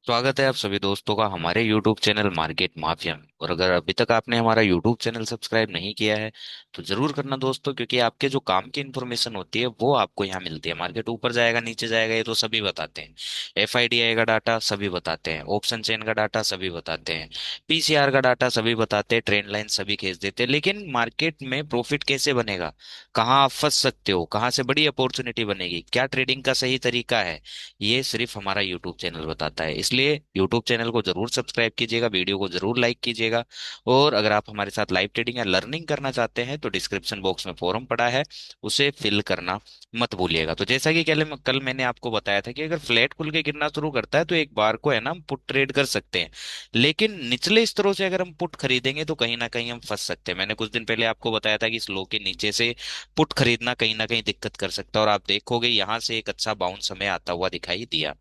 स्वागत है आप सभी दोस्तों का हमारे YouTube चैनल मार्केट माफिया में। और अगर अभी तक आपने हमारा YouTube चैनल सब्सक्राइब नहीं किया है तो जरूर करना दोस्तों, क्योंकि आपके जो काम की इन्फॉर्मेशन होती है वो आपको यहाँ मिलती है। मार्केट ऊपर जाएगा नीचे जाएगा ये तो सभी बताते हैं। FIDI का डाटा सभी बताते हैं, ऑप्शन चेन का डाटा सभी बताते हैं, PCR का डाटा सभी बताते हैं, ट्रेंड लाइन सभी खींच देते हैं। लेकिन मार्केट में प्रॉफिट कैसे बनेगा, कहाँ आप फंस सकते हो, कहाँ से बड़ी अपॉर्चुनिटी बनेगी, क्या ट्रेडिंग का सही तरीका है, ये सिर्फ हमारा यूट्यूब चैनल बताता है। इसलिए यूट्यूब चैनल को जरूर सब्सक्राइब कीजिएगा, वीडियो को जरूर लाइक कीजिएगा। और अगर आप हमारे साथ लाइव ट्रेडिंग या लर्निंग करना चाहते हैं तो डिस्क्रिप्शन बॉक्स में फॉर्म पड़ा है, उसे फिल करना मत भूलिएगा। तो जैसा कि कल मैंने आपको बताया था कि अगर फ्लैट खुल के गिरना शुरू करता है तो एक बार को है ना हम पुट ट्रेड कर सकते हैं। लेकिन निचले स्तरों से अगर हम पुट खरीदेंगे तो कहीं ना कहीं हम फंस सकते हैं। मैंने कुछ दिन पहले आपको बताया था कि इस लो के नीचे से पुट खरीदना कहीं ना कहीं दिक्कत कर सकता है। और आप देखोगे यहाँ से एक अच्छा बाउंस हमें आता हुआ दिखाई दिया।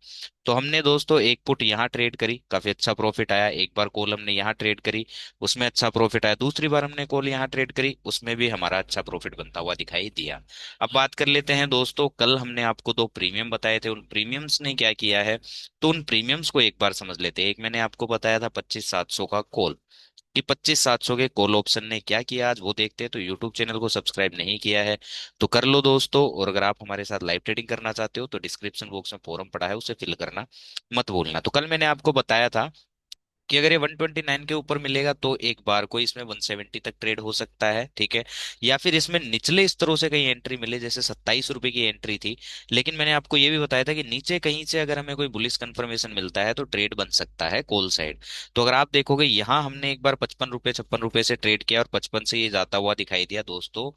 तो हमने दोस्तों एक पुट यहाँ ट्रेड करी, काफी अच्छा प्रॉफिट आया। एक बार कॉल हमने यहाँ ट्रेड करी, उसमें अच्छा प्रॉफिट आया। दूसरी बार हमने कॉल यहाँ ट्रेड करी, उसमें भी हमारा अच्छा प्रॉफिट बनता हुआ दिखाई दिया। अब बात कर लेते हैं दोस्तों, कल हमने आपको दो प्रीमियम बताए थे, उन प्रीमियम्स ने क्या किया है। तो उन प्रीमियम्स को एक बार समझ लेते हैं। एक मैंने आपको बताया था 25,700 का कॉल, कि 25,700 के कॉल ऑप्शन ने क्या किया आज वो देखते हैं। तो यूट्यूब चैनल को सब्सक्राइब नहीं किया है तो कर लो दोस्तों। और अगर आप हमारे साथ लाइव ट्रेडिंग करना चाहते हो तो डिस्क्रिप्शन बॉक्स में फॉर्म पड़ा है, उसे फिल करना मत भूलना। तो कल मैंने आपको बताया था कि अगर ये 129 के ऊपर मिलेगा तो एक बार को इसमें 170 तक ट्रेड हो सकता है, ठीक है। या फिर इसमें निचले स्तरों से कहीं एंट्री मिले, जैसे 27 रुपए की एंट्री थी। लेकिन मैंने आपको ये भी बताया था कि नीचे कहीं से अगर हमें कोई बुलिश कंफर्मेशन मिलता है तो ट्रेड बन सकता है कॉल साइड। तो अगर आप देखोगे यहाँ हमने एक बार 55 रुपए 56 रुपए से ट्रेड किया और 55 से ये जाता हुआ दिखाई दिया दोस्तों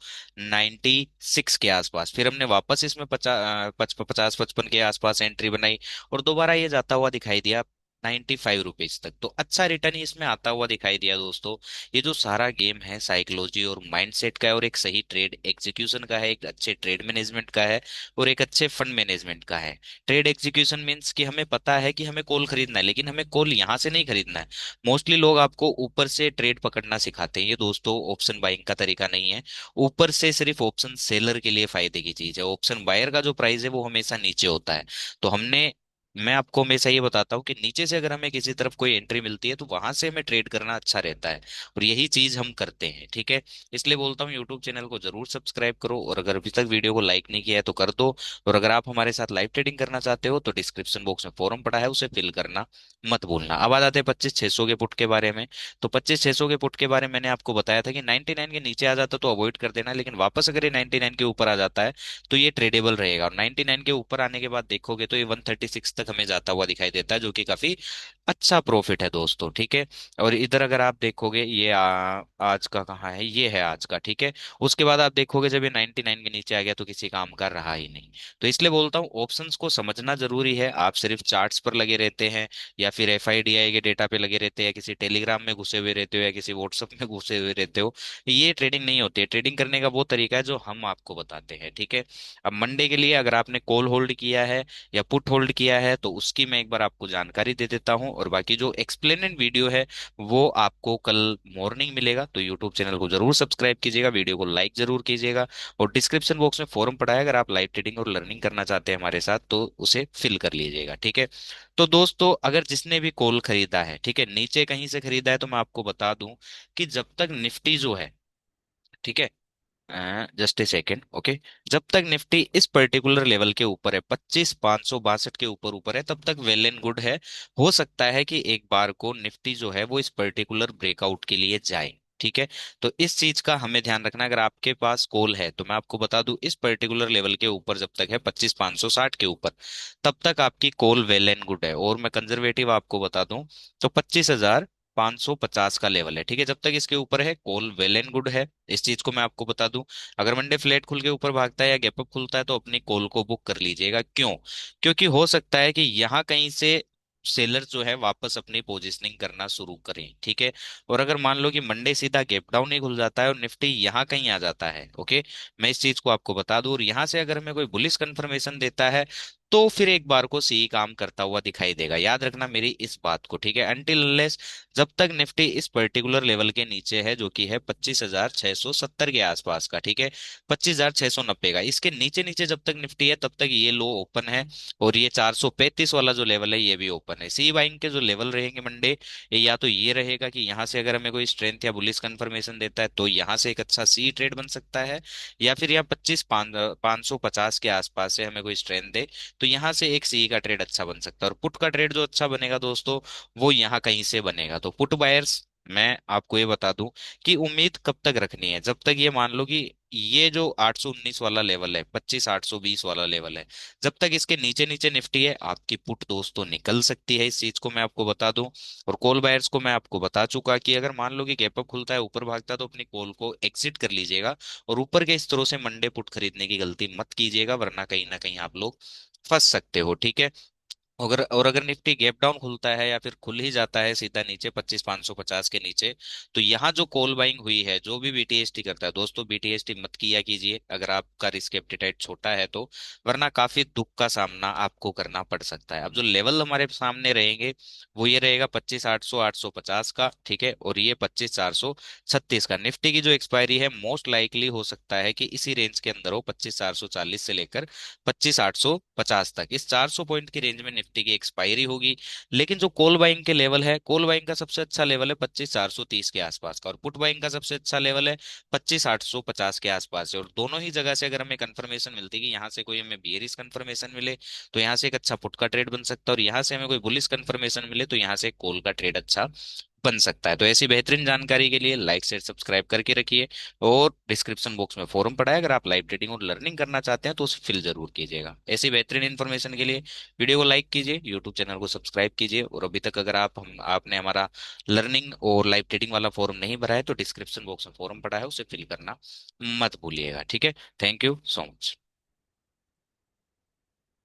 96 के आसपास। फिर हमने वापस इसमें 50 55 के आसपास एंट्री बनाई और दोबारा ये जाता हुआ दिखाई दिया 95 रुपीज तक। तो अच्छा रिटर्न ही इसमें आता हुआ दिखाई दिया दोस्तों। ये जो सारा गेम है साइकोलॉजी और माइंडसेट का है, और एक सही ट्रेड एग्जीक्यूशन का है, एक अच्छे ट्रेड मैनेजमेंट का है, और एक अच्छे फंड मैनेजमेंट का है। ट्रेड एग्जीक्यूशन मीन्स कि हमें पता है कि हमें कॉल खरीदना है, लेकिन हमें कॉल यहाँ से नहीं खरीदना है। मोस्टली लोग आपको ऊपर से ट्रेड पकड़ना सिखाते हैं, ये दोस्तों ऑप्शन बाइंग का तरीका नहीं है। ऊपर से सिर्फ ऑप्शन सेलर के लिए फायदे की चीज है। ऑप्शन बायर का जो प्राइस है वो हमेशा नीचे होता है। तो मैं आपको हमेशा ये बताता हूँ कि नीचे से अगर हमें किसी तरफ कोई एंट्री मिलती है तो वहां से हमें ट्रेड करना अच्छा रहता है। और यही चीज हम करते हैं, ठीक है। इसलिए बोलता हूँ यूट्यूब चैनल को जरूर सब्सक्राइब करो, और अगर अभी तक वीडियो को लाइक नहीं किया है तो कर दो। और अगर आप हमारे साथ लाइव ट्रेडिंग करना चाहते हो तो डिस्क्रिप्शन बॉक्स में फॉर्म पड़ा है, उसे फिल करना मत भूलना। अब आ जाते हैं 25,600 के पुट के बारे में। तो 25,600 के पुट के बारे में मैंने आपको बताया था कि 99 के नीचे आ जाता तो अवॉइड कर देना, लेकिन वापस अगर ये 99 के ऊपर आ जाता है तो ये ट्रेडेबल रहेगा। और 99 के ऊपर आने के बाद देखोगे तो ये 136 तक हमें जाता हुआ दिखाई देता है, जो कि काफी अच्छा प्रॉफिट है दोस्तों, ठीक है। और इधर अगर आप देखोगे ये आज का कहाँ है, ये है आज का, ठीक है। उसके बाद आप देखोगे जब ये 99 के नीचे आ गया तो किसी काम का रहा ही नहीं। तो इसलिए बोलता हूँ ऑप्शंस को समझना जरूरी है। आप सिर्फ चार्ट्स पर लगे रहते हैं, या फिर FIDI के डेटा पे लगे रहते हैं, या किसी टेलीग्राम में घुसे हुए रहते हो, या किसी व्हाट्सएप में घुसे हुए रहते हो, ये ट्रेडिंग नहीं होती है। ट्रेडिंग करने का वो तरीका है जो हम आपको बताते हैं, ठीक है। अब मंडे के लिए अगर आपने कॉल होल्ड किया है या पुट होल्ड किया है तो उसकी मैं एक बार आपको जानकारी दे देता हूं। और बाकी जो एक्सप्लेनेड वीडियो है वो आपको कल मॉर्निंग मिलेगा। तो यूट्यूब चैनल को जरूर सब्सक्राइब कीजिएगा, वीडियो को लाइक जरूर कीजिएगा। और डिस्क्रिप्शन बॉक्स में फॉर्म पड़ा है, अगर आप लाइव ट्रेडिंग और लर्निंग करना चाहते हैं हमारे साथ तो उसे फिल कर लीजिएगा, ठीक है। तो दोस्तों अगर जिसने भी कॉल खरीदा है, ठीक है, नीचे कहीं से खरीदा है, तो मैं आपको बता दूं कि जब तक निफ्टी जो है, ठीक है, जस्ट ए सेकेंड, ओके, जब तक निफ्टी इस पर्टिकुलर लेवल के ऊपर है 25,562 के ऊपर ऊपर है तब तक वेल एंड गुड है। हो सकता है कि एक बार को निफ्टी जो है वो इस पर्टिकुलर ब्रेकआउट के लिए जाए, ठीक है। तो इस चीज का हमें ध्यान रखना है। अगर आपके पास कॉल है तो मैं आपको बता दूं इस पर्टिकुलर लेवल के ऊपर जब तक है 25,560 के ऊपर, तब तक आपकी कॉल वेल एंड गुड है। और मैं कंजर्वेटिव आपको बता दूं तो 25,550 का लेवल है, ठीक है। जब तक इसके ऊपर है कॉल वेल एंड गुड है, इस चीज को मैं आपको बता दूं। अगर मंडे फ्लैट खुल के ऊपर भागता है या गैप अप खुलता है तो अपनी कॉल को बुक कर लीजिएगा। क्यों? क्योंकि हो सकता है कि यहाँ कहीं से सेलर जो है वापस अपनी पोजीशनिंग करना शुरू करें, ठीक है। और अगर मान लो कि मंडे सीधा गैप डाउन ही खुल जाता है और निफ्टी यहाँ कहीं आ जाता है, ओके, मैं इस चीज को आपको बता दूं, और यहाँ से अगर हमें कोई बुलिश कंफर्मेशन देता है तो फिर एक बार को सी काम करता हुआ दिखाई देगा। याद रखना मेरी इस बात को, ठीक है। अनटिल अनलेस, जब तक निफ्टी इस पर्टिकुलर लेवल के नीचे है जो कि है 25,670 के आसपास का, ठीक है, 25,690 का, इसके नीचे नीचे जब तक निफ्टी है तब तक ये लो ओपन है। और ये 435 वाला जो लेवल है ये भी ओपन है। सी बाइंग के जो लेवल रहेंगे मंडे, ये या तो ये रहेगा कि यहाँ से अगर हमें कोई स्ट्रेंथ या बुलिश कंफर्मेशन देता है तो यहाँ से एक अच्छा सी ट्रेड बन सकता है, या फिर यहाँ 5,550 के आसपास से हमें कोई स्ट्रेंथ दे तो यहाँ से एक सी का ट्रेड अच्छा बन सकता है। और पुट का ट्रेड जो अच्छा बनेगा दोस्तों, वो यहाँ कहीं से बनेगा। तो पुट बायर्स, मैं आपको ये बता दूं कि उम्मीद कब तक रखनी है, जब तक ये मान लो कि ये जो 819 वाला लेवल है, 25,820 वाला लेवल है, जब तक इसके नीचे नीचे निफ्टी है, आपकी पुट दोस्तों निकल सकती है। इस चीज को मैं आपको बता दूं। और कॉल बायर्स को मैं आपको बता चुका कि अगर मान लो कि गैप अप खुलता है, ऊपर भागता है, तो अपनी कॉल को एग्जिट कर लीजिएगा। और ऊपर के स्तरों से मंडे पुट खरीदने की गलती मत कीजिएगा, वरना कहीं ना कहीं आप लोग फंस सकते हो, ठीक है। अगर निफ्टी गैप डाउन खुलता है या फिर खुल ही जाता है सीधा नीचे 25,550 के नीचे, तो यहाँ जो कॉल बाइंग हुई है, जो भी बीटीएसटी करता है दोस्तों, बीटीएसटी मत किया कीजिए अगर आपका रिस्क एप्टीटाइट छोटा है तो, वरना काफी दुख का सामना आपको करना पड़ सकता है। अब जो लेवल हमारे सामने रहेंगे वो ये रहेगा 25,800 850 का, ठीक है, और ये 25,436 का। निफ्टी की जो एक्सपायरी है मोस्ट लाइकली हो सकता है कि इसी रेंज के अंदर हो, 25,440 से लेकर 25,850 तक। इस 400 पॉइंट की रेंज में निफ्टी की एक्सपायरी होगी। लेकिन जो कॉल बाइंग के लेवल है, कॉल बाइंग का सबसे अच्छा लेवल है 25,430 के आसपास का, और पुट बाइंग का सबसे अच्छा लेवल है 25,850 के आसपास है। और दोनों ही जगह से अगर हमें कंफर्मेशन मिलती है कि यहाँ से कोई हमें बियरिश कंफर्मेशन मिले तो यहाँ से एक अच्छा पुट का ट्रेड बन सकता है, और यहाँ से हमें कोई बुलिश कंफर्मेशन मिले तो यहाँ से कॉल का ट्रेड अच्छा बन सकता है। तो ऐसी बेहतरीन जानकारी के लिए लाइक शेयर सब्सक्राइब करके रखिए। और डिस्क्रिप्शन बॉक्स में फॉरम पड़ा है, अगर आप लाइव ट्रेडिंग और लर्निंग करना चाहते हैं तो उसे फिल जरूर कीजिएगा। ऐसी बेहतरीन इन्फॉर्मेशन के लिए वीडियो को लाइक कीजिए, यूट्यूब चैनल को सब्सक्राइब कीजिए। और अभी तक अगर आपने हमारा लर्निंग और लाइव ट्रेडिंग वाला फॉरम नहीं भरा है तो डिस्क्रिप्शन बॉक्स में फॉरम पड़ा है, उसे फिल करना मत भूलिएगा, ठीक है। Thank you so much.